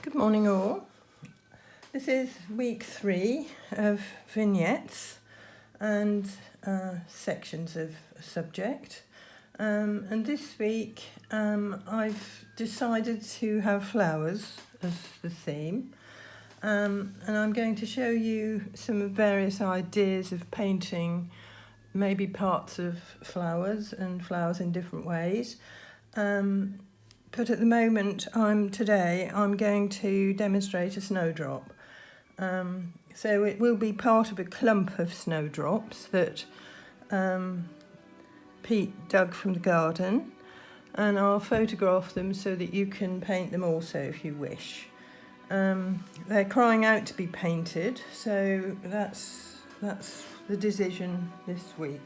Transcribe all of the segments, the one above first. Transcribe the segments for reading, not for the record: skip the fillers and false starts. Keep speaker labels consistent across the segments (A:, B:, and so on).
A: Good morning all. This is week 3 of vignettes and sections of a subject. And this week I've decided to have flowers as the theme. And I'm going to show you some various ideas of painting maybe parts of flowers and flowers in different ways. But at the moment, today I'm going to demonstrate a snowdrop. So it will be part of a clump of snowdrops that Pete dug from the garden, and I'll photograph them so that you can paint them also if you wish. They're crying out to be painted, so that's the decision this week.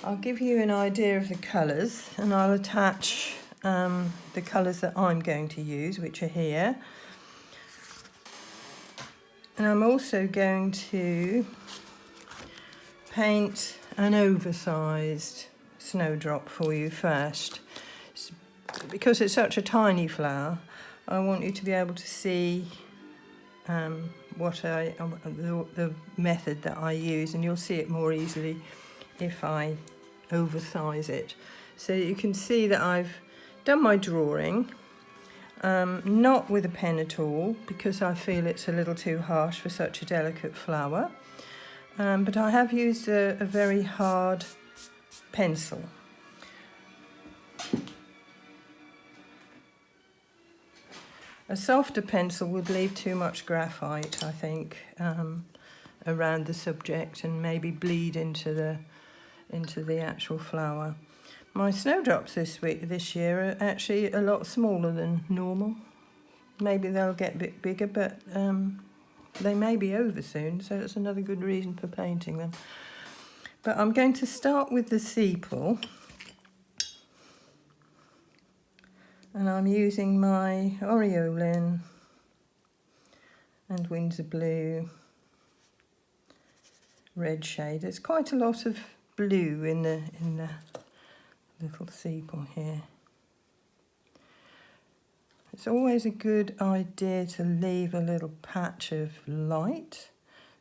A: I'll give you an idea of the colours, and I'll attach the colours that I'm going to use, which are here. And I'm also going to paint an oversized snowdrop for you first. Because it's such a tiny flower, I want you to be able to see the method that I use, and you'll see it more easily if I oversize it. So you can see that I've done my drawing, not with a pen at all, because I feel it's a little too harsh for such a delicate flower, but I have used a very hard pencil. A softer pencil would leave too much graphite, I think, around the subject and maybe bleed into the actual flower. My snowdrops this year are actually a lot smaller than normal. Maybe they'll get a bit bigger, but they may be over soon, so it's another good reason for painting them. But I'm going to start with the sepal, and I'm using my Aureolin and Windsor Blue red shade. There's quite a lot of blue in the little sepal here. It's always a good idea to leave a little patch of light.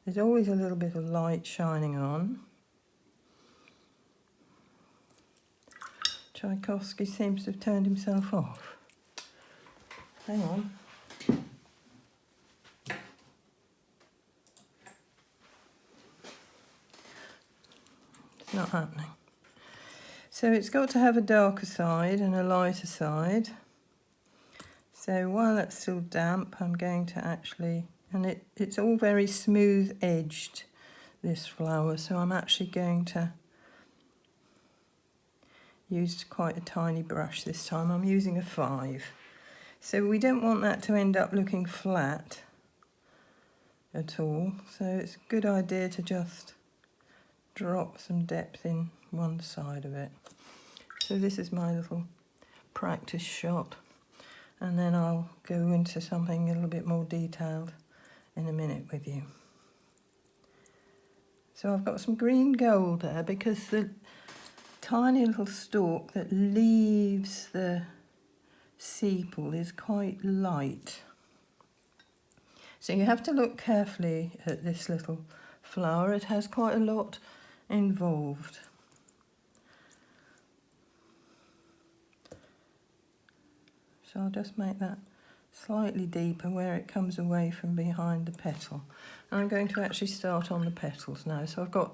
A: There's always a little bit of light shining on. Tchaikovsky seems to have turned himself off. Hang on. It's not happening. So it's got to have a darker side and a lighter side. So while that's still damp, I'm going to actually, and it's all very smooth edged, this flower, so I'm actually going to use quite a tiny brush this time. I'm using a 5. So we don't want that to end up looking flat at all, so it's a good idea to just drop some depth in one side of it. So this is my little practice shot, and then I'll go into something a little bit more detailed in a minute with you. So I've got some green gold there because the tiny little stalk that leaves the sepal is quite light. So you have to look carefully at this little flower. It has quite a lot involved. So I'll just make that slightly deeper where it comes away from behind the petal. And I'm going to actually start on the petals now. So I've got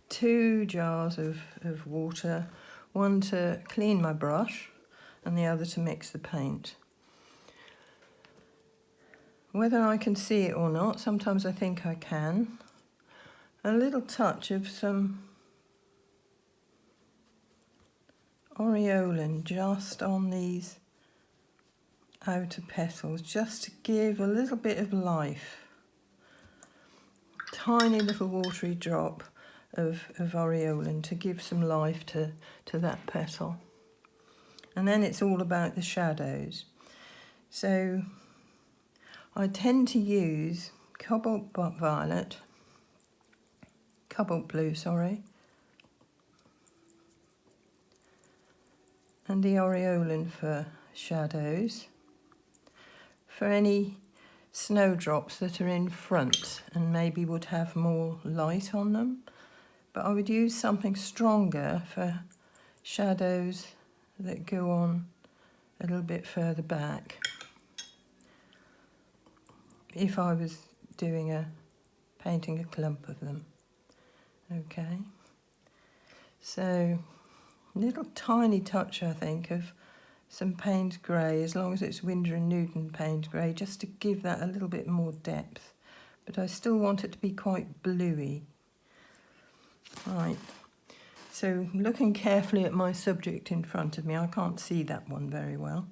A: 2 jars of water, one to clean my brush and the other to mix the paint. Whether I can see it or not, sometimes I think I can. A little touch of some Aureolin just on these outer petals, just to give a little bit of life. Tiny little watery drop of Aureolin to give some life to that petal. And then it's all about the shadows. So I tend to use cobalt blue, and the Aureolin for shadows for any snowdrops that are in front and maybe would have more light on them. But I would use something stronger for shadows that go on a little bit further back if I was painting a clump of them. Okay, so a little tiny touch, I think, of some Payne's grey, as long as it's Winsor & Newton Payne's grey, just to give that a little bit more depth. But I still want it to be quite bluey. Right, so looking carefully at my subject in front of me, I can't see that one very well.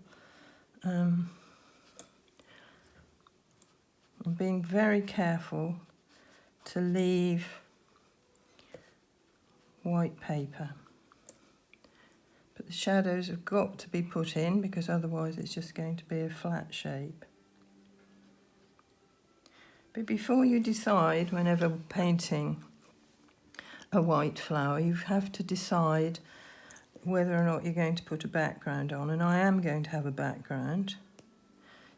A: I'm being very careful to leave white paper. But the shadows have got to be put in because otherwise it's just going to be a flat shape. But before you decide, whenever painting a white flower, you have to decide whether or not you're going to put a background on. And I am going to have a background.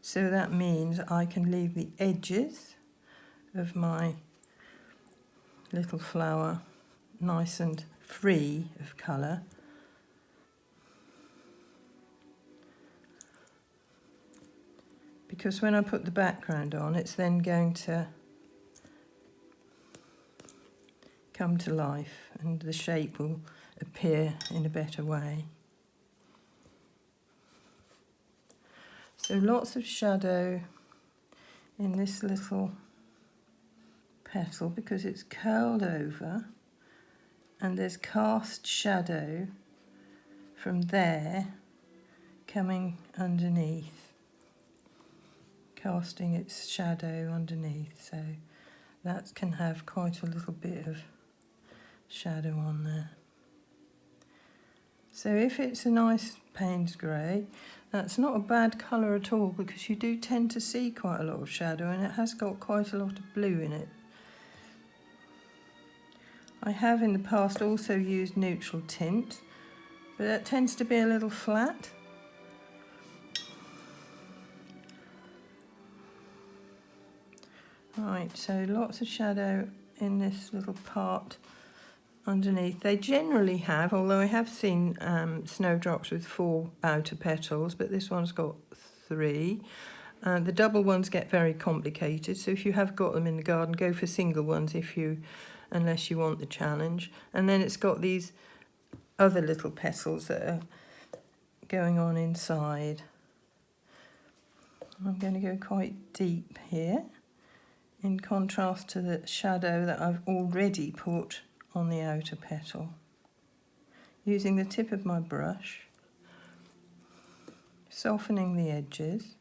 A: So that means I can leave the edges of my little flower nice and free of colour. Because when I put the background on, it's then going to come to life and the shape will appear in a better way. So lots of shadow in this little petal because it's curled over and there's cast shadow from there coming underneath, casting its shadow underneath, so that can have quite a little bit of shadow on there. So if it's a nice Payne's grey, that's not a bad colour at all because you do tend to see quite a lot of shadow and it has got quite a lot of blue in it. I have in the past also used neutral tint, but that tends to be a little flat. Right, so lots of shadow in this little part underneath. They generally have, although I have seen snowdrops with 4 outer petals, but this one's got 3. The double ones get very complicated, so if you have got them in the garden, go for single ones unless you want the challenge. And then it's got these other little petals that are going on inside. I'm going to go quite deep here, in contrast to the shadow that I've already put on the outer petal. Using the tip of my brush, softening the edges.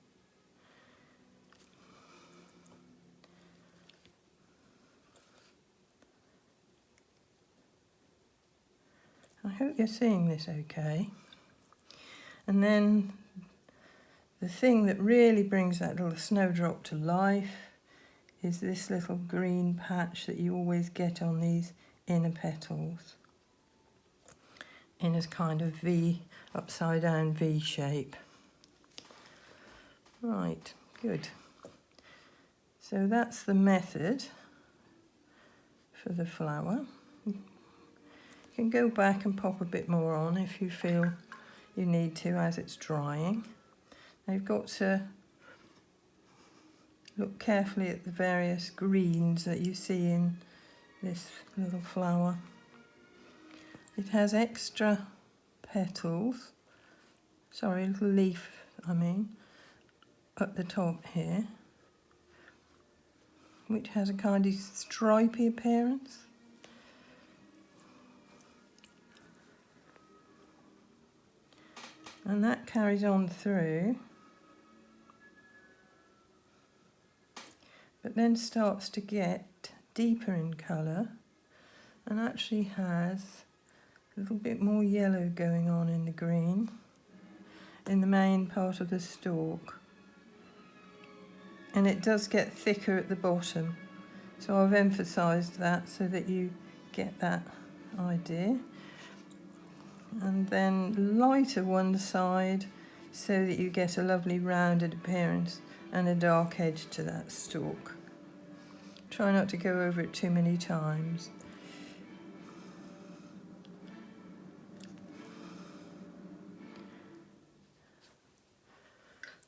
A: I hope you're seeing this okay. And then the thing that really brings that little snowdrop to life is this little green patch that you always get on these inner petals in a kind of V, upside down V shape. Right, good. So that's the method for the flower. You can go back and pop a bit more on if you feel you need to as it's drying. Now you've got to look carefully at the various greens that you see in this little flower. It has extra petals, sorry, a little leaf, at the top here, which has a kind of stripy appearance. And that carries on through, but then starts to get deeper in colour and actually has a little bit more yellow going on in the green in the main part of the stalk. And it does get thicker at the bottom, so I've emphasised that so that you get that idea. And then lighter one side so that you get a lovely rounded appearance and a dark edge to that stalk. Try not to go over it too many times.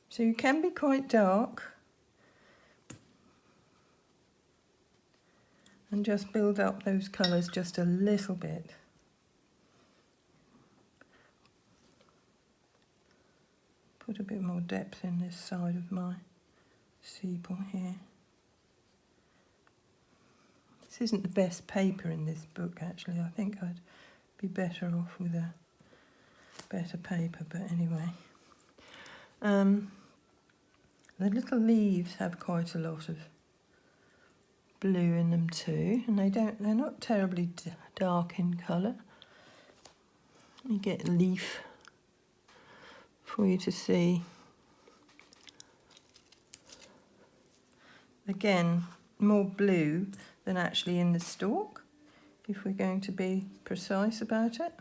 A: So you can be quite dark and just build up those colours just a little bit. Put a bit more depth in this side of my sepal here. This isn't the best paper in this book actually. I think I'd be better off with a better paper, but anyway. The little leaves have quite a lot of blue in them too, and they're not terribly dark in colour. Let me get a leaf for you to see. Again, more blue than actually in the stalk, if we're going to be precise about it.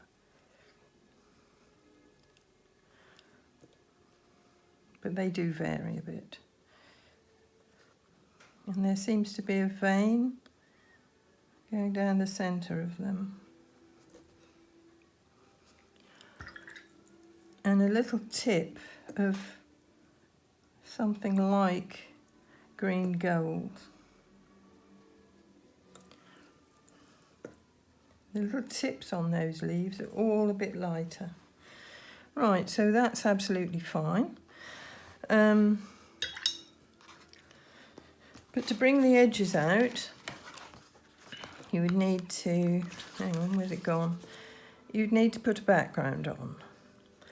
A: But they do vary a bit. And there seems to be a vein going down the centre of them. And a little tip of something like green gold. The little tips on those leaves are all a bit lighter. Right, so that's absolutely fine. But to bring the edges out, you would need to, hang on, where's it gone? You'd need to put a background on.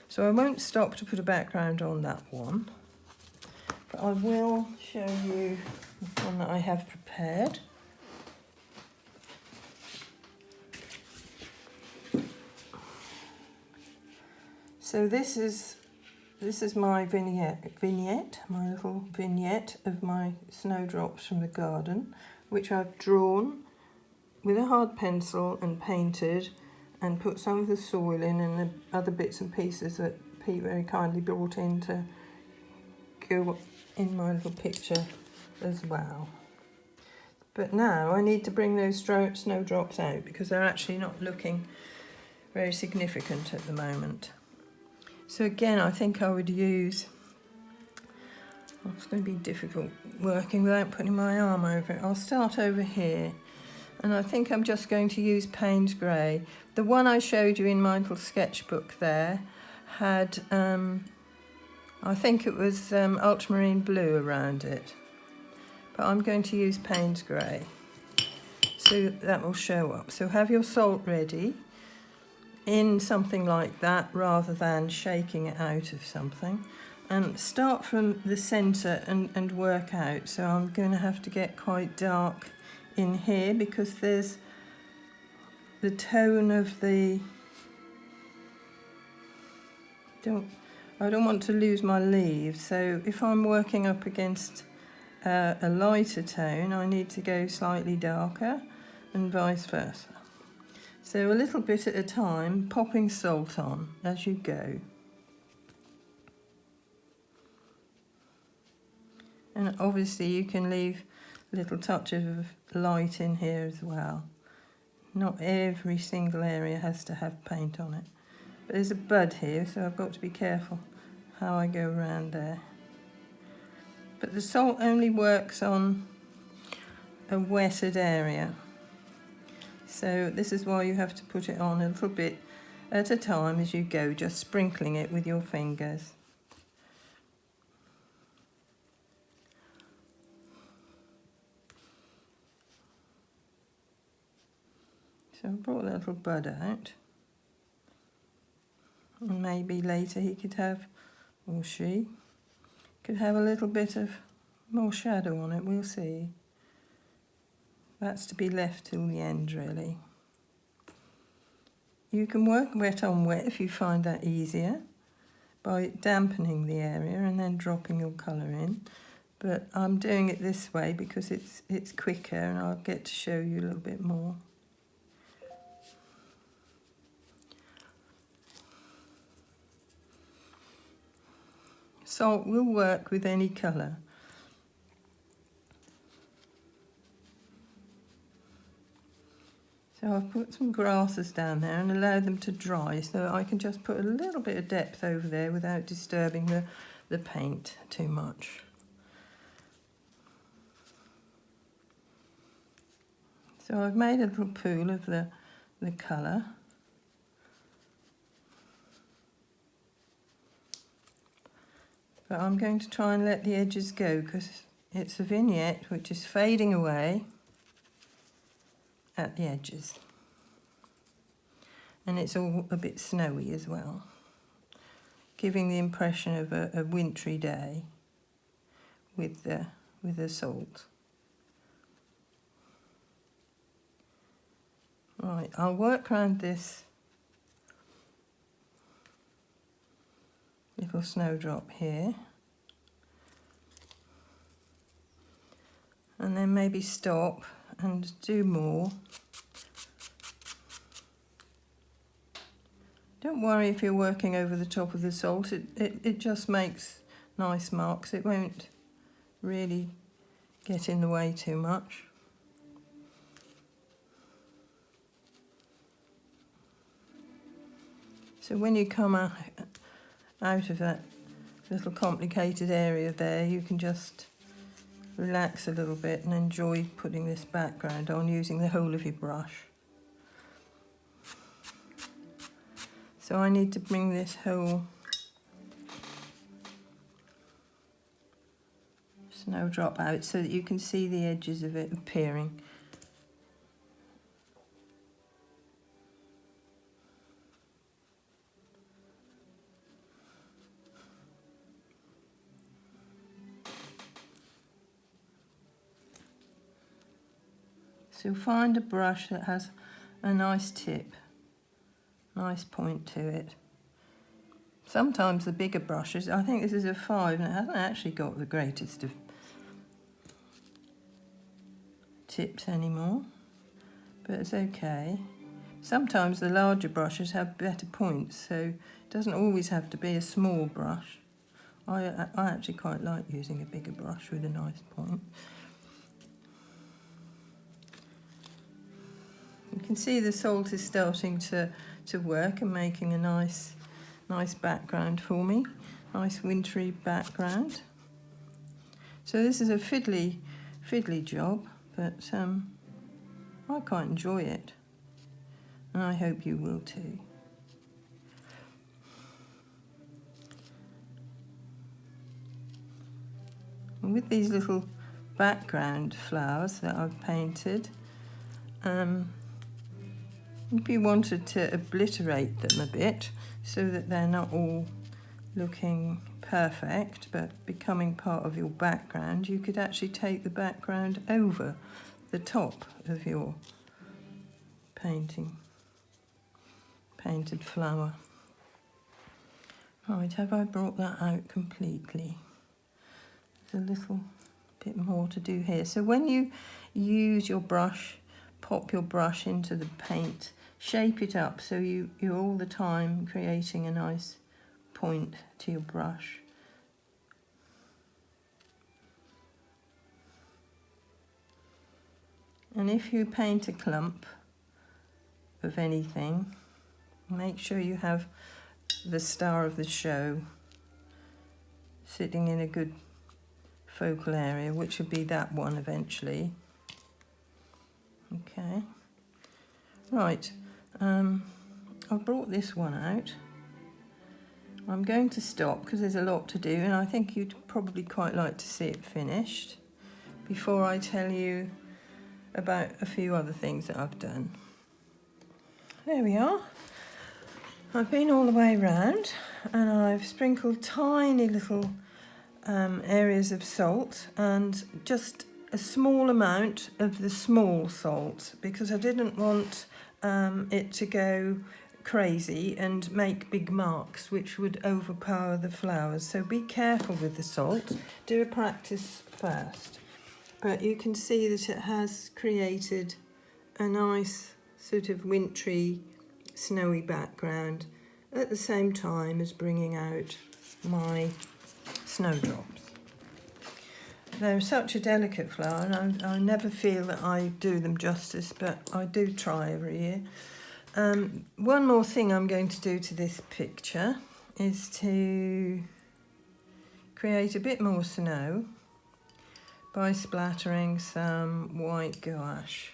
A: So I won't stop to put a background on that one, but I will show you the one that I have prepared. So this is my vignette, my little vignette of my snowdrops from the garden, which I've drawn with a hard pencil and painted and put some of the soil in and the other bits and pieces that Pete very kindly brought in to go in my little picture as well. But now I need to bring those snowdrops out because they're actually not looking very significant at the moment. So again, I think I would use, well, it's going to be difficult working without putting my arm over it. I'll start over here, and I think I'm just going to use Payne's Grey. The one I showed you in my little sketchbook there had, I think it was ultramarine blue around it, but I'm going to use Payne's Grey, so that will show up. So have your salt ready in something like that rather than shaking it out of something, and start from the centre and work out. So I'm going to have to get quite dark in here because there's the tone of the, I don't want to lose my leaves, so if I'm working up against a lighter tone I need to go slightly darker and vice versa. So a little bit at a time, popping salt on as you go. And obviously you can leave a little touch of light in here as well. Not every single area has to have paint on it. But there's a bud here, so I've got to be careful how I go around there. But the salt only works on a wetted area. So this is why you have to put it on a little bit at a time as you go, just sprinkling it with your fingers. So I brought that little bud out. And maybe later he could have, or she, could have a little bit of more shadow on it, we'll see. That's to be left till the end, really. You can work wet on wet if you find that easier, by dampening the area and then dropping your colour in. But I'm doing it this way because it's quicker and I'll get to show you a little bit more. Salt will work with any colour. So I've put some grasses down there and allowed them to dry so I can just put a little bit of depth over there without disturbing the paint too much. So I've made a little pool of the colour. But I'm going to try and let the edges go because it's a vignette which is fading away at the edges. And it's all a bit snowy as well, giving the impression of a wintry day with the salt. Right, I'll work around this little snowdrop here. And then maybe stop and do more. Don't worry if you're working over the top of the salt, it just makes nice marks. It won't really get in the way too much. So when you come out of that little complicated area there, you can just relax a little bit and enjoy putting this background on using the whole of your brush. So I need to bring this whole snowdrop out so that you can see the edges of it appearing. So find a brush that has a nice tip, nice point to it. Sometimes the bigger brushes, I think this is a 5 and it hasn't actually got the greatest of tips anymore, but it's okay. Sometimes the larger brushes have better points, so it doesn't always have to be a small brush. I actually quite like using a bigger brush with a nice point. You can see the salt is starting to work and making a nice background for me, nice wintry background. So this is a fiddly job, but I quite enjoy it, and I hope you will too. And with these little background flowers that I've painted, if you wanted to obliterate them a bit so that they're not all looking perfect but becoming part of your background, you could actually take the background over the top of your painted flower. Right, have I brought that out completely? There's a little bit more to do here. So when you use your brush, pop your brush into the paint, shape it up so you're all the time creating a nice point to your brush. And if you paint a clump of anything, make sure you have the star of the show sitting in a good focal area, which would be that one eventually. Okay, right, I've brought this one out. I'm going to stop because there's a lot to do, and I think you'd probably quite like to see it finished before I tell you about a few other things that I've done. There we are. I've been all the way around and I've sprinkled tiny little areas of salt and just a small amount of the small salt because I didn't want it to go crazy and make big marks which would overpower the flowers. So be careful with the salt. Do a practice first. But you can see that it has created a nice sort of wintry, snowy background at the same time as bringing out my Snowdrops. They're such a delicate flower, and I never feel that I do them justice, but I do try every year. One more thing I'm going to do to this picture is to create a bit more snow by splattering some white gouache.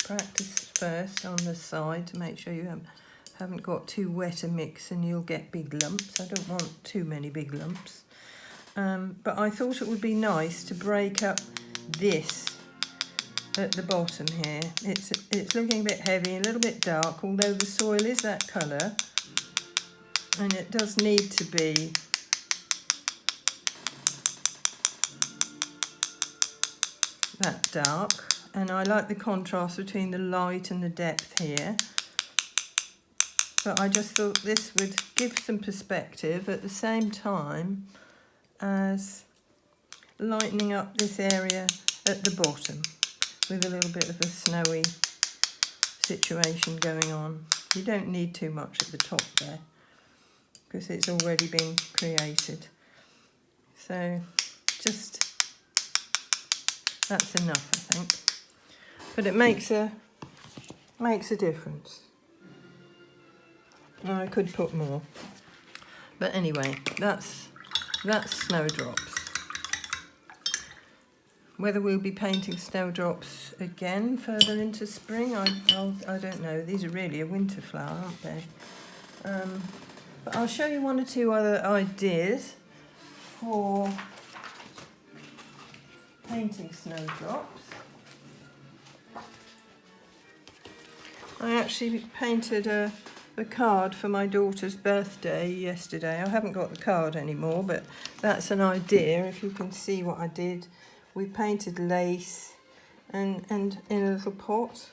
A: Practice first on the side to make sure you haven't got too wet a mix and you'll get big lumps. I don't want too many big lumps. But I thought it would be nice to break up this at the bottom here. It's looking a bit heavy, a little bit dark, although the soil is that colour, and it does need to be that dark. And I like the contrast between the light and the depth here. But I just thought this would give some perspective at the same time as lightening up this area at the bottom with a little bit of a snowy situation going on. You don't need too much at the top there because it's already been created. So just, that's enough, I think. But it makes a difference. I could put more. But anyway, that's Snowdrops. Whether we'll be painting Snowdrops again further into spring, I don't know. These are really a winter flower, aren't they? But I'll show you one or two other ideas for painting Snowdrops. I actually painted a card for my daughter's birthday yesterday. I haven't got the card anymore, but that's an idea. If you can see what I did, we painted lace and in a little pot.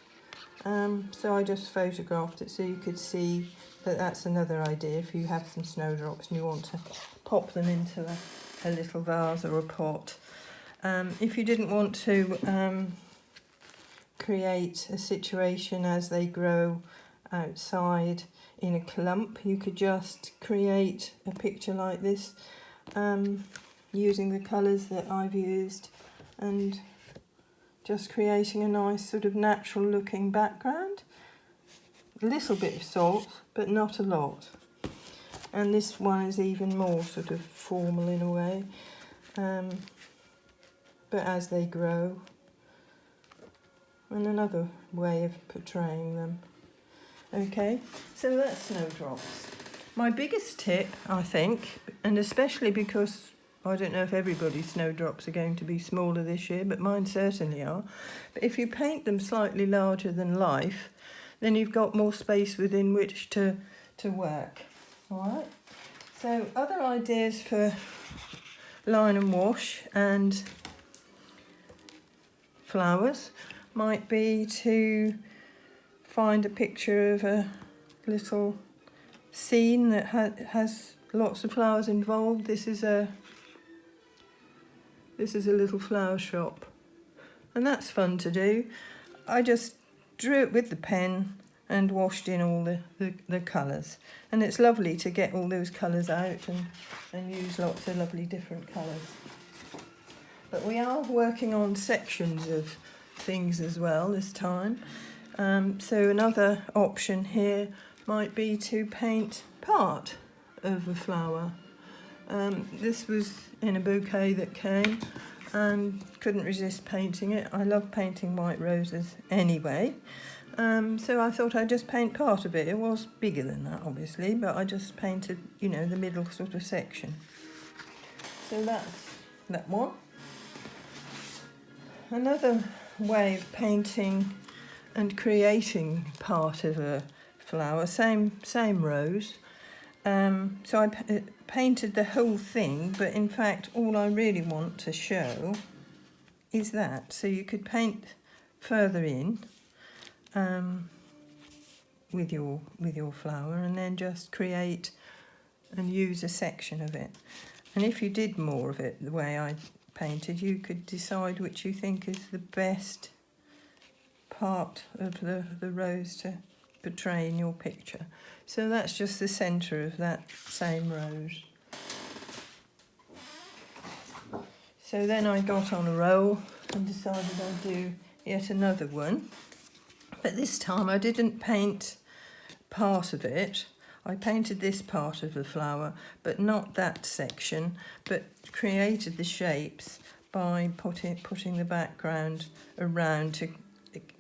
A: So I just photographed it so you could see that that's another idea. If you have some snowdrops and you want to pop them into a little vase or a pot. If you didn't want to create a situation as they grow outside in a clump, you could just create a picture like this using the colours that I've used and just creating a nice sort of natural looking background. A little bit of salt, but not a lot. And this one is even more sort of formal in a way, but as they grow. And another way of portraying them. Okay, so that's Snowdrops. My biggest tip, I think, and especially because I don't know if everybody's Snowdrops are going to be smaller this year, but mine certainly are. But if you paint them slightly larger than life, then you've got more space within which to work. All right. So other ideas for line and wash and flowers might be to find a picture of a little scene that has lots of flowers involved. This is a little flower shop, and that's fun to do. I just drew it with the pen and washed in all the colours, and it's lovely to get all those colours out and use lots of lovely different colours. But we are working on sections of things as well this time. So another option here might be to paint part of a flower. This was in a bouquet that came and couldn't resist painting it. I love painting white roses anyway. So I thought I'd just paint part of it. It was bigger than that, obviously, but I just painted, you know, the middle sort of section. So that's that one. Another way of painting and creating part of a flower, same rose. So I painted the whole thing, but in fact all I really want to show is that. So you could paint further in with your flower and then just create and use a section of it. And if you did more of it the way I painted, you could decide which you think is the best part of the rose to portray in your picture. So that's just the centre of that same rose. So then I got on a roll and decided I'd do yet another one. But this time I didn't paint part of it. I painted this part of the flower, but not that section, but created the shapes by putting the background around to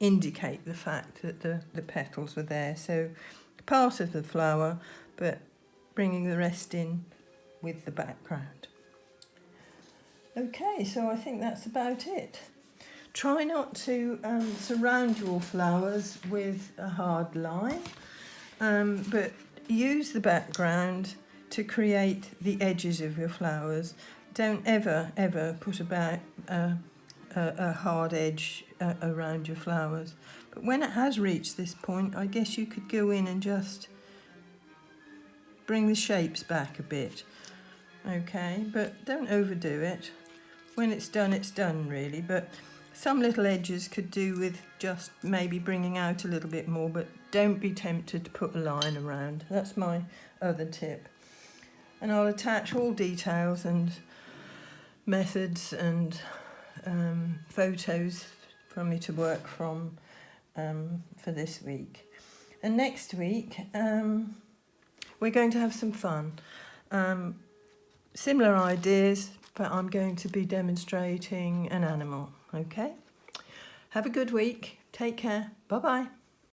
A: indicate the fact that the petals were there. So part of the flower, but bringing the rest in with the background. Okay, so I think that's about it. Try not to surround your flowers with a hard line, but use the background to create the edges of your flowers. Don't ever put a hard edge around your flowers. But when it has reached this point, I guess you could go in and just bring the shapes back a bit. Okay, but don't overdo it. When it's done really, but some little edges could do with just maybe bringing out a little bit more, but don't be tempted to put a line around. That's my other tip. And I'll attach all details and methods and photos for me to work from for this week. And next week we're going to have some fun. Similar ideas, but I'm going to be demonstrating an animal, okay? Have a good week. Take care. Bye-bye.